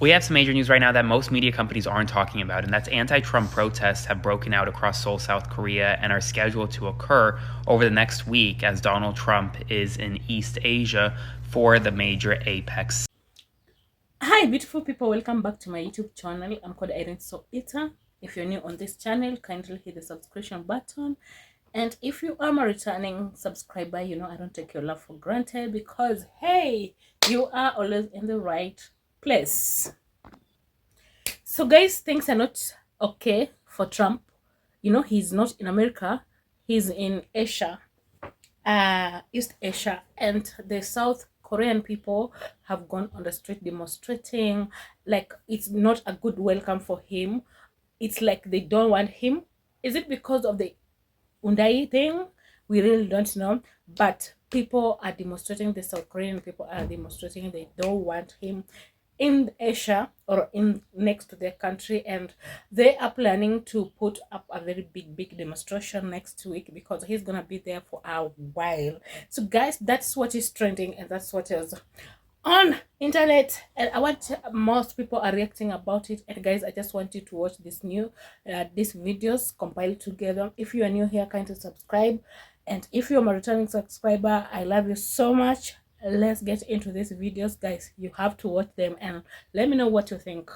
We have some major news right now that most media companies aren't talking about, and that's anti-Trump protests have broken out across Seoul, South Korea, and are scheduled to occur over the next week as Donald Trump is in East Asia for the major Apex. Hi beautiful people, welcome back to my YouTube channel. I'm called Irene So Eater. If you're new on this channel, kindly hit the subscription button, and if you are my returning subscriber, you know I don't take your love for granted, because hey, you are always in the right place. So guys, things are not okay for Trump. You know, he's not in America, he's in Asia, East Asia, and the South Korean people have gone on the street demonstrating. Like, it's not a good welcome for him. It's like they don't want him. Is it because of the Undai thing? We really don't know. But people are demonstrating, the South Korean people are demonstrating, they don't want him in Asia or in next to their country, and they are planning to put up a very big demonstration next week because he's gonna be there for a while. So guys, that's what is trending and that's what is on internet, and I want most people are reacting about it. And guys, I just want you to watch this these videos compiled together. If you are new here, kindly subscribe, and if you're my returning subscriber, I love you so much. Let's get into these videos, guys. You have to watch them and let me know what you think.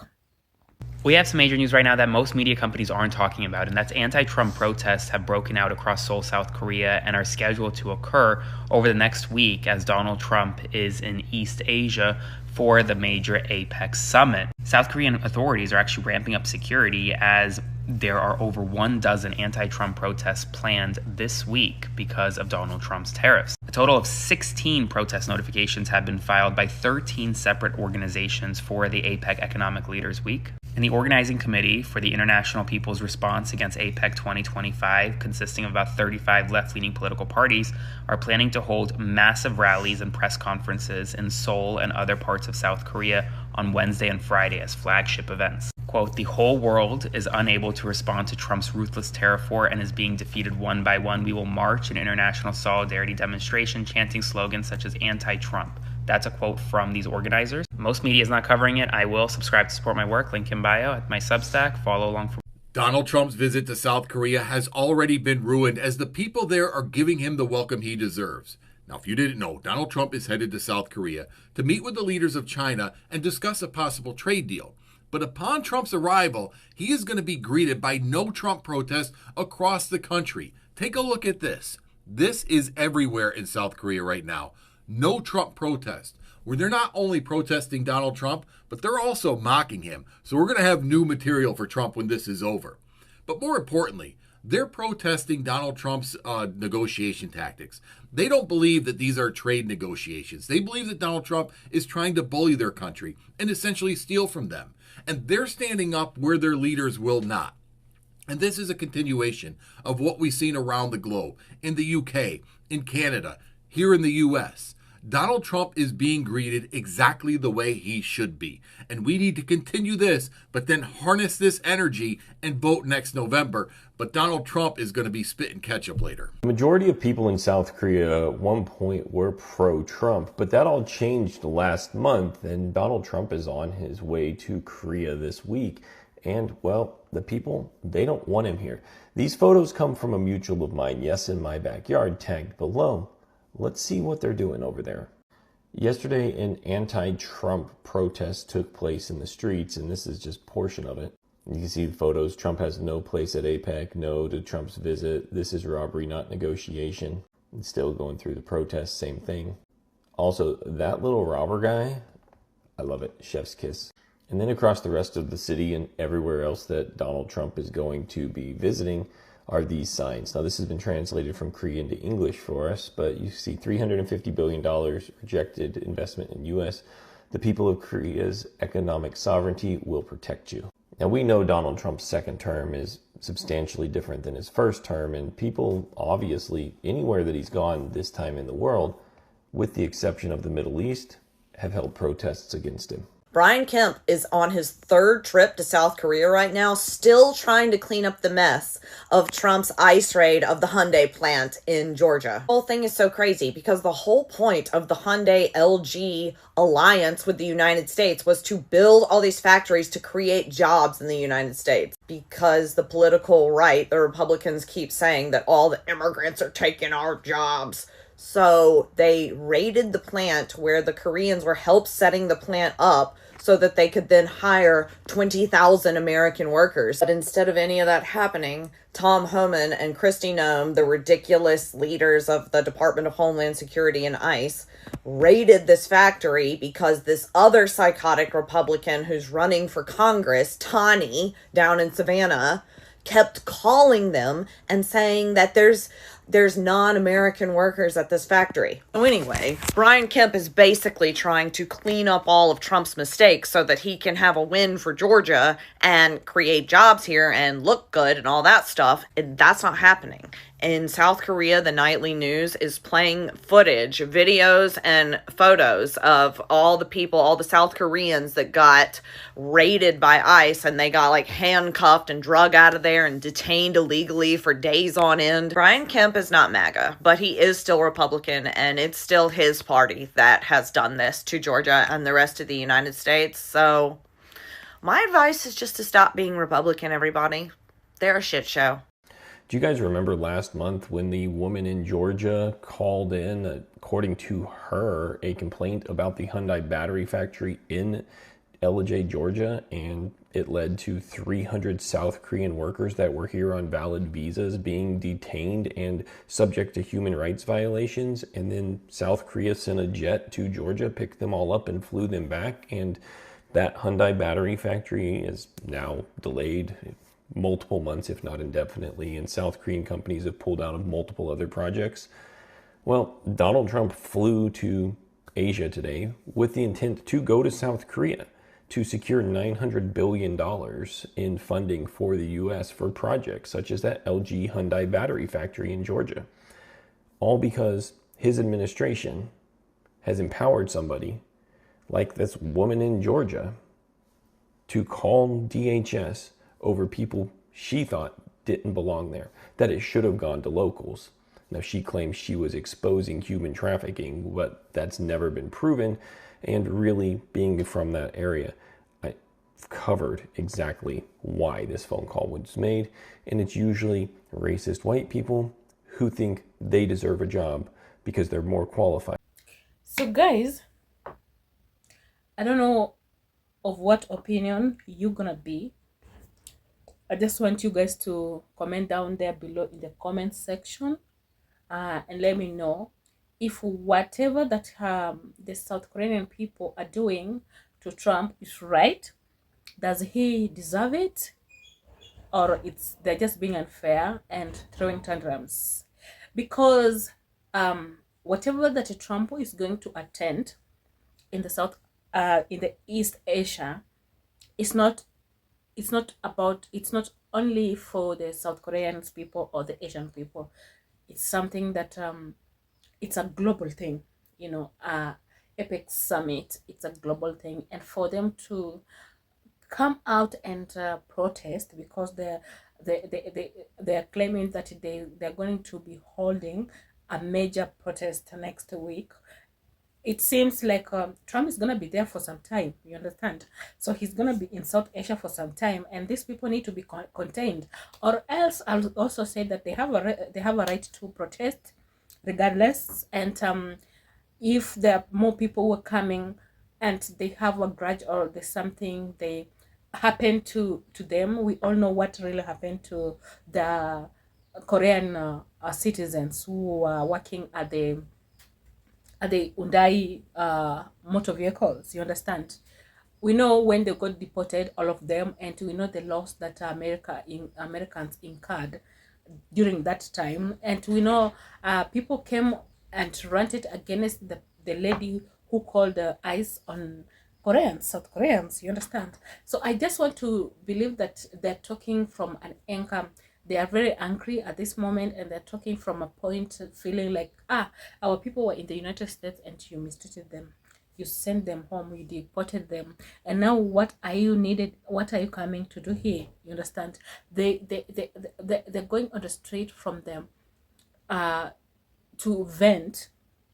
We have some major news right now that most media companies aren't talking about, and that's anti-Trump protests have broken out across Seoul, South Korea, and are scheduled to occur over the next week as Donald Trump is in East Asia for the major Apex summit. South Korean authorities are actually ramping up security as there are over 12 anti-Trump protests planned this week because of Donald Trump's tariffs. A total of 16 protest notifications have been filed by 13 separate organizations for the APEC Economic Leaders Week. And the organizing committee for the International People's Response Against APEC 2025, consisting of about 35 left-leaning political parties, are planning to hold massive rallies and press conferences in Seoul and other parts of South Korea on Wednesday and Friday as flagship events. Quote, "The whole world is unable to respond to Trump's ruthless tariff war and is being defeated one by one. We will march in international solidarity demonstration, chanting slogans such as anti-Trump." That's a quote from these organizers. Most media is not covering it. I will. Subscribe to support my work. Link in bio at my Substack. Follow along for. Donald Trump's visit to South Korea has already been ruined as the people there are giving him the welcome he deserves. Now, if you didn't know, Donald Trump is headed to South Korea to meet with the leaders of China and discuss a possible trade deal. But upon Trump's arrival, he is going to be greeted by no Trump protests across the country. Take a look at this. This is everywhere in South Korea right now. No Trump protest, where they're not only protesting Donald Trump, but they're also mocking him. So we're going to have new material for Trump when this is over. But more importantly, they're protesting Donald Trump's negotiation tactics. They don't believe that these are trade negotiations. They believe that Donald Trump is trying to bully their country and essentially steal from them. And they're standing up where their leaders will not. And this is a continuation of what we've seen around the globe, in the UK, in Canada, here in the US. Donald Trump is being greeted exactly the way he should be. And we need to continue this, but then harness this energy and vote next November. But Donald Trump is going to be spitting ketchup later. The majority of people in South Korea at one point were pro-Trump, but that all changed last month, and Donald Trump is on his way to Korea this week. And, well, the people, they don't want him here. These photos come from a mutual of mine, yes, in my backyard, tagged below. Let's see what they're doing over there. Yesterday, an anti-Trump protest took place in the streets, and this is just a portion of it. You can see the photos. Trump has no place at APEC, no to Trump's visit. This is robbery, not negotiation. And still going through the protest, same thing. Also, that little robber guy, I love it, chef's kiss. And then across the rest of the city and everywhere else that Donald Trump is going to be visiting are these signs. Now, this has been translated from Korean to English for us, but you see $350 billion rejected investment in U.S. The people of Korea's economic sovereignty will protect you. Now, we know Donald Trump's second term is substantially different than his first term, and people, obviously, anywhere that he's gone this time in the world, with the exception of the Middle East, have held protests against him. Brian Kemp is on his third trip to South Korea right now, still trying to clean up the mess of Trump's ICE raid of the Hyundai plant in Georgia. The whole thing is so crazy because the whole point of the Hyundai LG alliance with the United States was to build all these factories to create jobs in the United States, because the political right, the Republicans, keep saying that all the immigrants are taking our jobs. So they raided the plant where the Koreans were help setting the plant up so that they could then hire 20,000 American workers. But instead of any of that happening, Tom Homan and Kristi Noem, the ridiculous leaders of the Department of Homeland Security and ICE, raided this factory because this other psychotic Republican who's running for Congress, Tani, down in Savannah, kept calling them and saying that there's non-American workers at this factory. So anyway, Brian Kemp is basically trying to clean up all of Trump's mistakes so that he can have a win for Georgia and create jobs here and look good and all that stuff. And that's not happening. In South Korea, the nightly news is playing footage, videos, and photos of all the people, all the South Koreans that got raided by ICE, and they got like handcuffed and drug out of there and detained illegally for days on end. Brian Kemp is not MAGA, but he is still Republican, and it's still his party that has done this to Georgia and the rest of the United States. So my advice is just to stop being Republican, everybody. They're a shit show. Do you guys remember last month when the woman in Georgia called in, according to her, a complaint about the Hyundai battery factory in LJ, Georgia, and it led to 300 South Korean workers that were here on valid visas being detained and subject to human rights violations, and then South Korea sent a jet to Georgia, picked them all up, and flew them back, and that Hyundai battery factory is now delayed multiple months, if not indefinitely, and South Korean companies have pulled out of multiple other projects. Well, Donald Trump flew to Asia today with the intent to go to South Korea to secure $900 billion in funding for the U.S. for projects such as that LG Hyundai battery factory in Georgia. All because his administration has empowered somebody like this woman in Georgia to call DHS over people she thought didn't belong there, that it should have gone to locals. Now, she claims she was exposing human trafficking, but that's never been proven. And really, being from that area, I've covered exactly why this phone call was made. And it's usually racist white people who think they deserve a job because they're more qualified. So guys, I don't know of what opinion you're gonna be. I just want you guys to comment down there below in the comment section, and let me know if whatever that the South Korean people are doing to Trump is right. Does he deserve it, or they're just being unfair and throwing tantrums? Because whatever that Trump is going to attend in the in the East Asia, it's not only for the South Koreans people or the Asian people. It's something that it's a global thing, you know. Apex Summit, it's a global thing, and for them to come out and protest because they're claiming that they're going to be holding a major protest next week. It seems like Trump is going to be there for some time, you understand? So he's going to be in South Asia for some time, and these people need to be contained. Or else I'll also say that they have a right to protest regardless. And if there are more people who are coming and they have a grudge or there's something they happen to them, we all know what really happened to the Korean citizens who are working at the Hyundai motor vehicles, you understand? We know when they got deported, all of them, and we know the loss that Americans incurred during that time. And we know people came and ranted against the lady who called the ICE on South Koreans, you understand? So I just want to believe that they're talking from an anchor. They are very angry at this moment, and they're talking from a point feeling like, our people were in the United States and you mistreated them. You sent them home, you deported them, and now what are you needed? What are you coming to do here? You understand? They're going on the street from them to vent,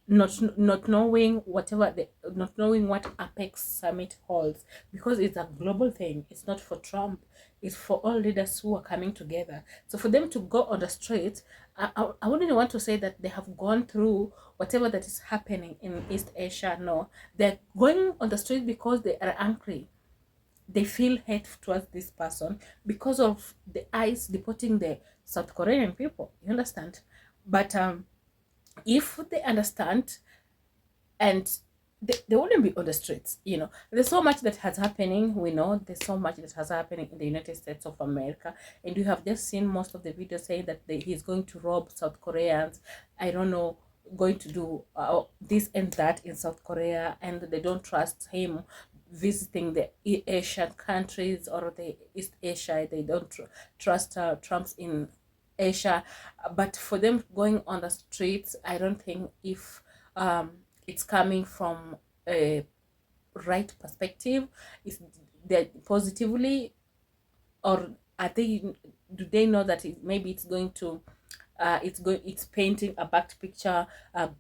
not knowing whatever not knowing what Apex Summit holds, because it's a global thing. It's not for Trump, it's for all leaders who are coming together. So for them to go on the street, I wouldn't want to say that they have gone through whatever that is happening in East Asia. No, they're going on the street because they are angry. They feel hate towards this person because of the ICE deporting the South Korean people. You understand? But if they understand, and they wouldn't be on the streets. There's so much that has happening. We know there's so much that has happening in the United States of America, and you have just seen most of the videos saying that he's going to rob South Koreans. I don't know, going to do this and that in South Korea, and they don't trust him visiting the Asian countries or the East Asia. They don't trust Trump's in Asia. But for them going on the streets, I don't think if it's coming from a right perspective, is that positively, or are they, do they know that maybe it's going to it's painting a back picture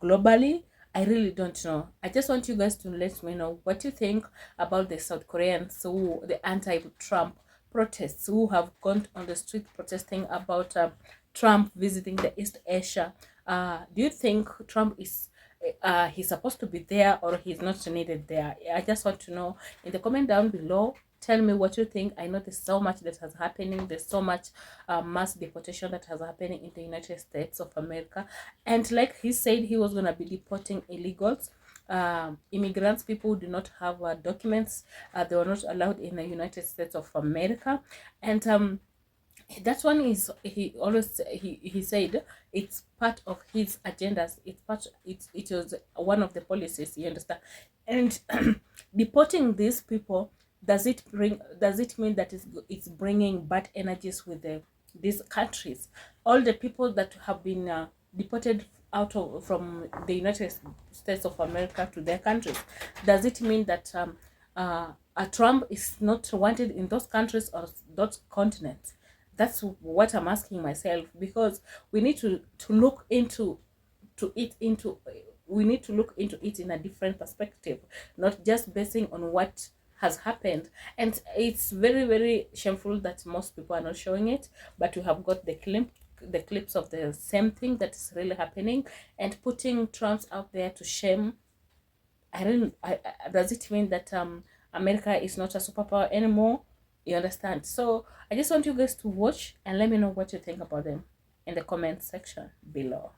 globally? I really don't know. I just want you guys to let me know what you think about the South Koreans, who the anti-Trump protests, who have gone on the street protesting about Trump visiting the East Asia. Do you think Trump is he's supposed to be there, or he's not needed there? I just want to know in the comment down below. Tell me what you think. I know there's so much that has happening. There's so much mass deportation that has happening in the United States of America. And like he said, he was going to be deporting illegals, immigrants, people who do not have documents. They were not allowed in the United States of America. And that one is, he always he said it's part of his agendas. It was one of the policies, you understand? And deporting these people, does it mean that it's bringing bad energies with these countries? All the people that have been deported from the United States of America to their countries, does it mean that Trump is not wanted in those countries or those continents? That's what I'm asking myself, because we need to look into we need to look into it in a different perspective, not just basing on what has happened. And it's very, very shameful that most people are not showing it, but we have got the clips of the same thing that is really happening, and putting Trump out there to shame. Does it mean that America is not a superpower anymore? You understand? So I just want you guys to watch and let me know what you think about them in the comment section below.